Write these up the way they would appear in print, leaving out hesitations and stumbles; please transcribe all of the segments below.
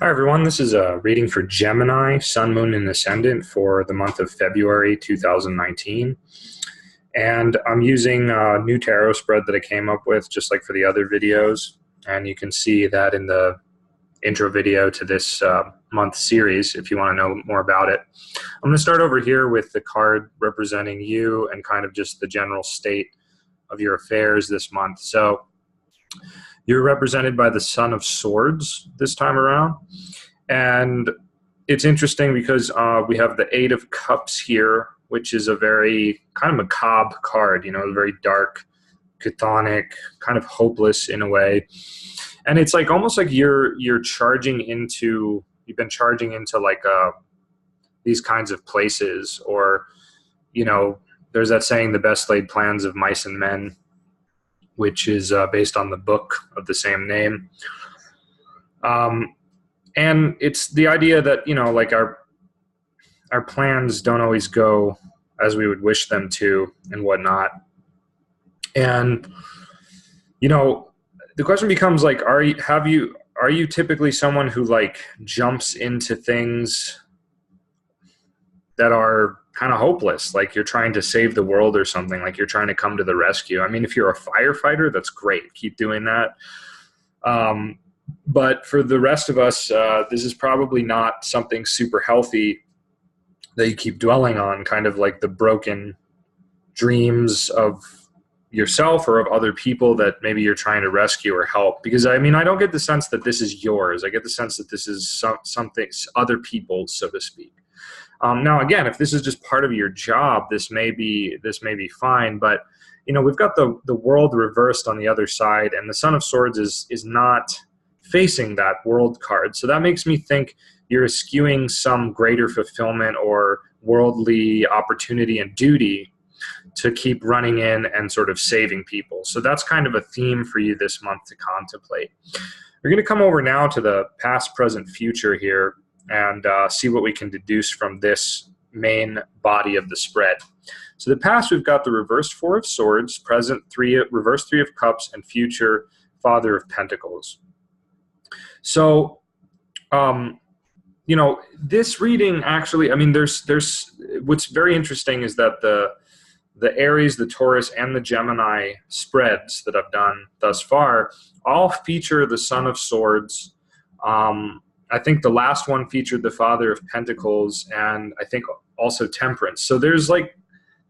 Hi, everyone. This is a reading for Gemini, Sun, Moon, and Ascendant for the month of February 2019. And I'm using a new tarot spread that I came up with, just like for the other videos. And you can see that in the intro video to this month series if you want to know more about it. I'm going to start over here with the card representing you and kind of just the general state of your affairs this month. So you're represented by the Son of Swords this time around. And it's interesting because we have the Eight of Cups here, which is a very kind of macabre card, very dark, chthonic, kind of hopeless in a way. And it's like almost like you've been charging into like these kinds of places, or, there's that saying, the best laid plans of mice and men, which is based on the book of the same name. And it's the idea that, like our plans don't always go as we would wish them to and whatnot. And, the question becomes like, are you typically someone who like jumps into things that are kind of hopeless, like you're trying to save the world or something, like you're trying to come to the rescue? I mean, if you're a firefighter, that's great. Keep doing that. But for the rest of us, this is probably not something super healthy that you keep dwelling on, kind of like the broken dreams of yourself or of other people that maybe you're trying to rescue or help. Because, I mean, I don't get the sense that this is yours. I get the sense that this is something other people's, so to speak. Now, again, if this is just part of your job, this may be fine. But, we've got the world reversed on the other side, and the Son of Swords is not facing that world card. So that makes me think you're eschewing some greater fulfillment or worldly opportunity and duty to keep running in and sort of saving people. So that's kind of a theme for you this month to contemplate. We're going to come over now to the past, present, future here and see what we can deduce from this main body of the spread. So the past, we've got the reversed Four of Swords, present reverse Three of Cups, and future Father of Pentacles. So, this reading actually, I mean, there's what's very interesting is that the Aries, the Taurus, and the Gemini spreads that I've done thus far all feature the Son of Swords. I think the last one featured the Father of Pentacles, and I think also Temperance. So there's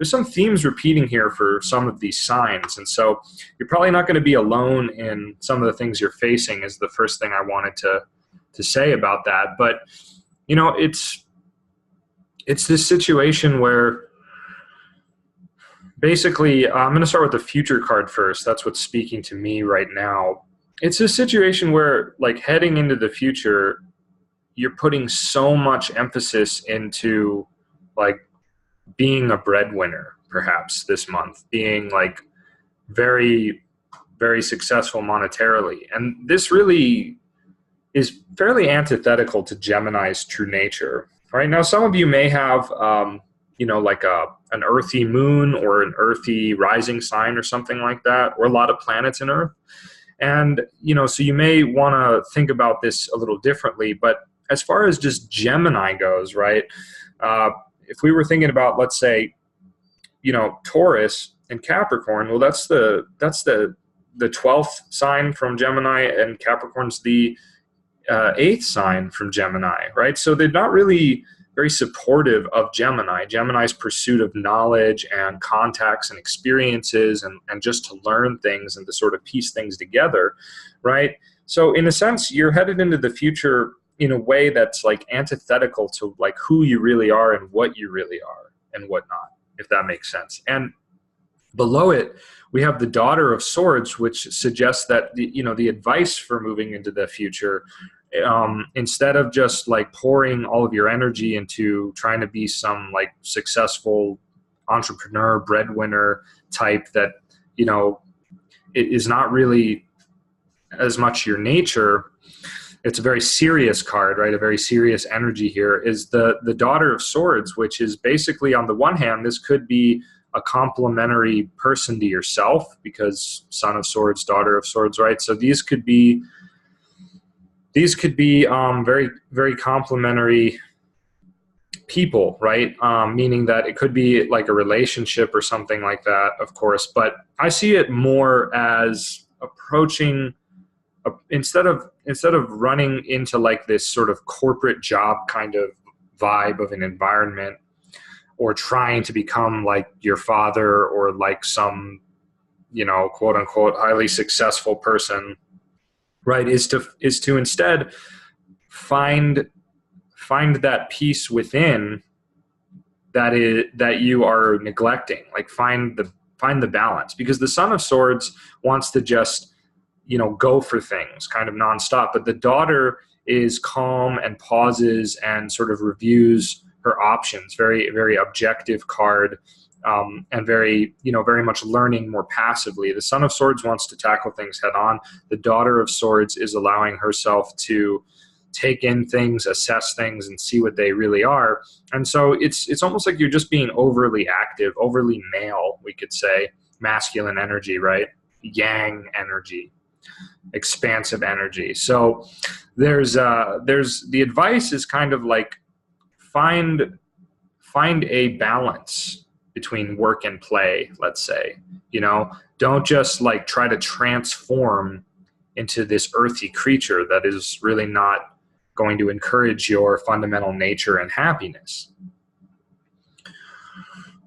some themes repeating here for some of these signs. And so you're probably not going to be alone in some of the things you're facing, is the first thing I wanted to say about that. But, it's this situation where basically, I'm going to start with the future card first. That's what's speaking to me right now. It's a situation where, like, heading into the future, you're putting so much emphasis into, like, being a breadwinner, perhaps this month, being like very, very successful monetarily. And this really is fairly antithetical to Gemini's true nature. Right now, some of you may have, like an earthy moon or an earthy rising sign or something like that, or a lot of planets in Earth. And, so you may want to think about this a little differently. But as far as just Gemini goes, right, if we were thinking about, let's say, Taurus and Capricorn, well, that's the 12th sign from Gemini, and Capricorn's the 8th sign from Gemini, right? So they're not really very supportive of Gemini. Gemini's pursuit of knowledge and contacts and experiences and just to learn things and to sort of piece things together, right? So in a sense, you're headed into the future in a way that's like antithetical to like who you really are and what you really are and whatnot, if that makes sense. And below it, we have the Daughter of Swords, which suggests that the advice for moving into the future, instead of just like pouring all of your energy into trying to be some like successful entrepreneur, breadwinner type that, it is not really as much your nature. It's a very serious card, right? A very serious energy here is the Daughter of Swords, which is basically, on the one hand, this could be a complementary person to yourself, because Son of Swords, Daughter of Swords, right? So these could be these could be very, very complementary people, right? Meaning that it could be like a relationship or something like that, of course. But I see it more as approaching instead of running into like this sort of corporate job kind of vibe of an environment, or trying to become like your father or like some, quote unquote highly successful person, right? Is to instead find that peace within that you are neglecting. Like find the balance, because the Son of Swords wants to just go for things kind of nonstop, but the daughter is calm and pauses and sort of reviews her options. Very, very objective card, and very much learning more passively. The Son of Swords wants to tackle things head on. The Daughter of Swords is allowing herself to take in things, assess things, and see what they really are. And so it's almost like you're just being overly active, overly male, we could say, masculine energy, right? Yang energy, expansive energy. So there's the advice is kind of like find a balance between work and play, let's say. Don't just like try to transform into this earthy creature that is really not going to encourage your fundamental nature and happiness.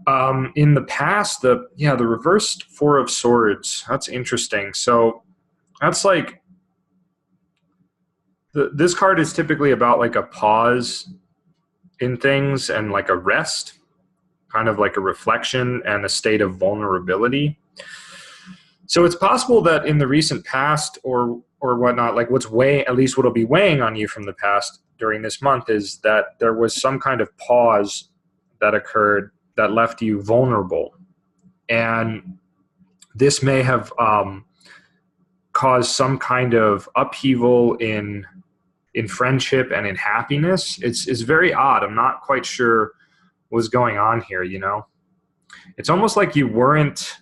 In the past, the reversed Four of Swords, that's interesting. So that's like, this card is typically about like a pause in things and like a rest, kind of like a reflection and a state of vulnerability. So it's possible that in the recent past or whatnot, like at least what'll be weighing on you from the past during this month is that there was some kind of pause that occurred that left you vulnerable. And this may have caused some kind of upheaval in friendship and in happiness. It's very odd. I'm not quite sure what's going on here, It's almost like you weren't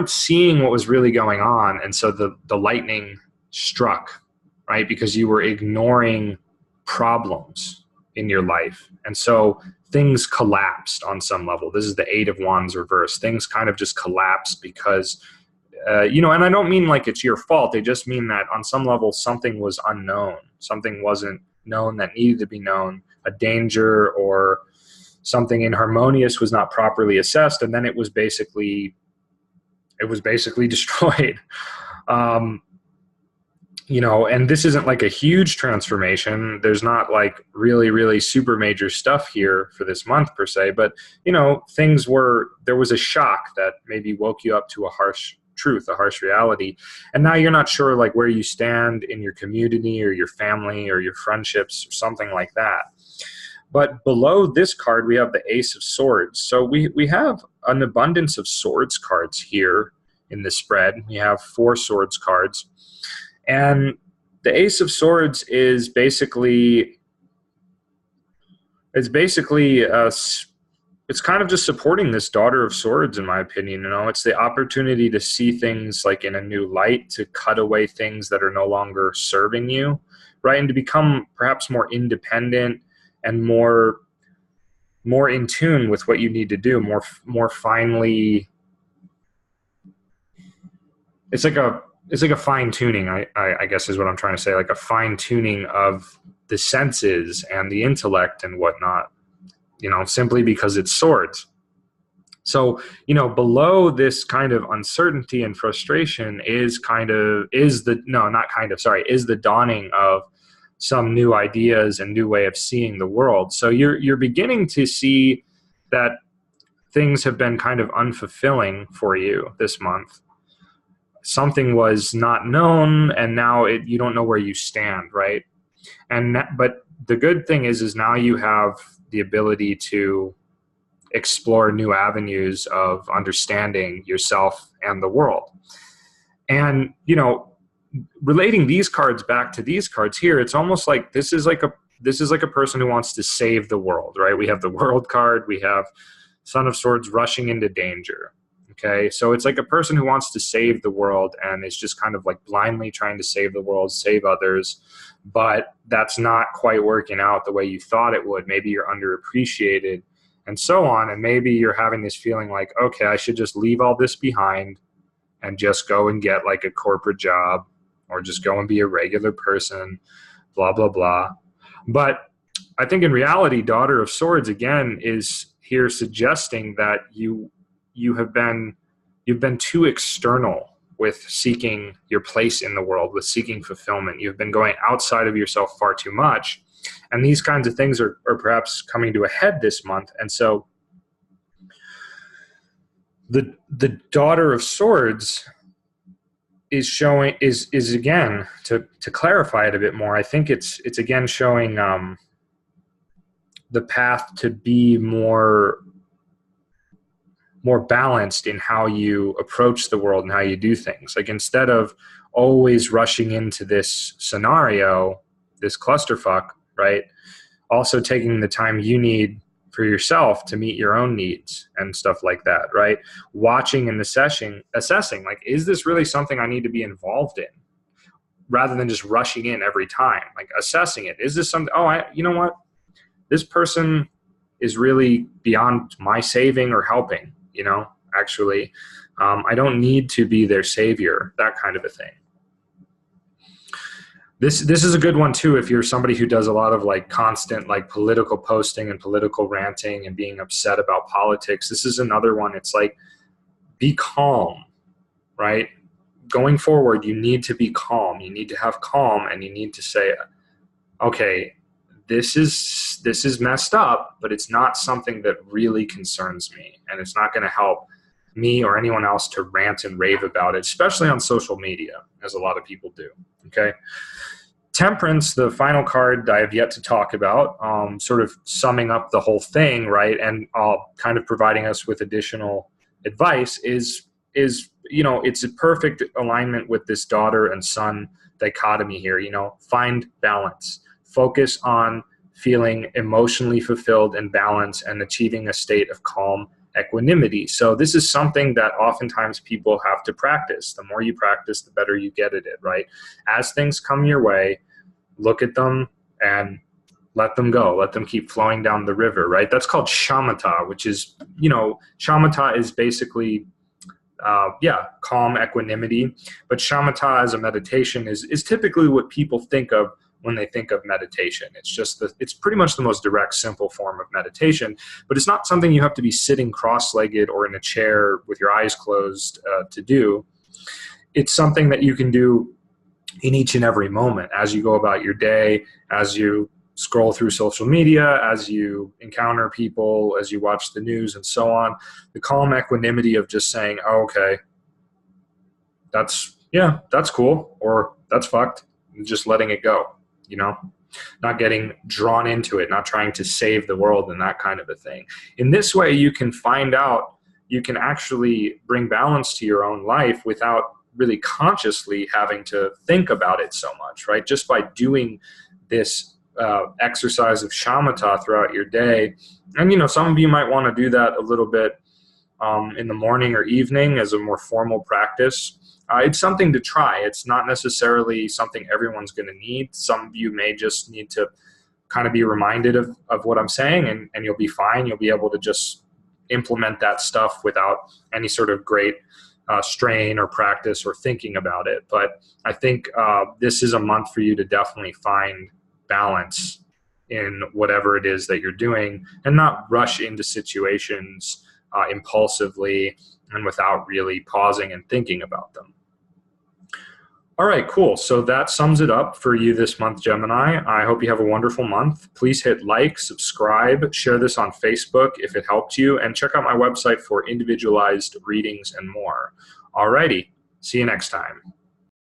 seeing what was really going on, and so the lightning struck, right? Because you were ignoring problems in your life. And so things collapsed on some level. This is the Eight of Wands reverse. Things kind of just collapsed because and I don't mean like it's your fault. They just mean that on some level something was unknown. Something wasn't known that needed to be known. A danger or something inharmonious was not properly assessed, and then it was basically destroyed. And this isn't like a huge transformation. There's not like really, really super major stuff here for this month per se, but there was a shock that maybe woke you up to a harsh truth, a harsh reality. And now you're not sure like where you stand in your community or your family or your friendships or something like that. But below this card, we have the Ace of Swords. So we have an abundance of swords cards here in the spread. We have 4 swords cards. And the Ace of Swords is basically it's kind of just supporting this Daughter of Swords, in my opinion. It's the opportunity to see things like in a new light, to cut away things that are no longer serving you, right? And to become perhaps more independent and more in tune with what you need to do, more finely. It's like a fine tuning, I guess is what I'm trying to say, like a fine tuning of the senses and the intellect and whatnot, simply because it's swords. So, below this kind of uncertainty and frustration is the dawning of some new ideas and new way of seeing the world. So you're beginning to see that things have been kind of unfulfilling for you this month. Something was not known, and now you don't know where you stand, right? But the good thing is now you have the ability to explore new avenues of understanding yourself and the world. And relating these cards back to these cards here, it's almost like this is like a person who wants to save the world, right? We have the World card, we have Son of Swords rushing into danger. Okay, so it's like a person who wants to save the world and is just kind of like blindly trying to save the world, save others, but that's not quite working out the way you thought it would. Maybe you're underappreciated and so on. And maybe you're having this feeling like, okay, I should just leave all this behind and just go and get like a corporate job or just go and be a regular person, blah, blah, blah. But I think in reality, Daughter of Swords, again, is here suggesting that you've been too external with seeking your place in the world, with seeking fulfillment. You've been going outside of yourself far too much. And these kinds of things are perhaps coming to a head this month. And so the Daughter of Swords is showing is again, to clarify it a bit more, I think it's again showing the path to be more balanced in how you approach the world and how you do things. Like, instead of always rushing into this scenario, this clusterfuck, right? Also taking the time you need for yourself to meet your own needs and stuff like that, right? Watching and assessing, like, is this really something I need to be involved in? Rather than just rushing in every time, like assessing it. Is this something, you know what? This person is really beyond my saving or helping, actually. I don't need to be their savior, that kind of a thing. This is a good one too if you're somebody who does a lot of like constant like political posting and political ranting and being upset about politics. This is another one. It's like, be calm, right? Going forward, you need to be calm. You need to have calm, and you need to say, okay, this is messed up, but it's not something that really concerns me, and it's not going to help me or anyone else to rant and rave about it, especially on social media, as a lot of people do. Okay. Temperance, the final card I have yet to talk about, sort of summing up the whole thing, right, and kind of providing us with additional advice is it's a perfect alignment with this daughter and son dichotomy here. Find balance, focus on feeling emotionally fulfilled and balanced and achieving a state of calm equanimity. So this is something that oftentimes people have to practice. The more you practice, the better you get at it, right? As things come your way, look at them and let them go. Let them keep flowing down the river, right? That's called shamatha, which is, shamatha is basically, calm equanimity. But shamatha as a meditation is typically what people think of when they think of meditation. It's pretty much the most direct, simple form of meditation, but it's not something you have to be sitting cross-legged or in a chair with your eyes closed to do. It's something that you can do in each and every moment as you go about your day, as you scroll through social media, as you encounter people, as you watch the news and so on. The calm equanimity of just saying, oh, okay, that's cool, or that's fucked, and just letting it go. Not getting drawn into it, not trying to save the world and that kind of a thing. In this way, you can actually bring balance to your own life without really consciously having to think about it so much, right? Just by doing this exercise of shamatha throughout your day. And, some of you might want to do that a little bit in the morning or evening as a more formal practice. It's something to try. It's not necessarily something everyone's going to need. Some of you may just need to kind of be reminded of what I'm saying, and you'll be fine. You'll be able to just implement that stuff without any sort of great strain or practice or thinking about it. But I think this is a month for you to definitely find balance in whatever it is that you're doing and not rush into situations impulsively and without really pausing and thinking about them. All right, cool. So that sums it up for you this month, Gemini. I hope you have a wonderful month. Please hit like, subscribe, share this on Facebook if it helped you, and check out my website for individualized readings and more. All righty. See you next time.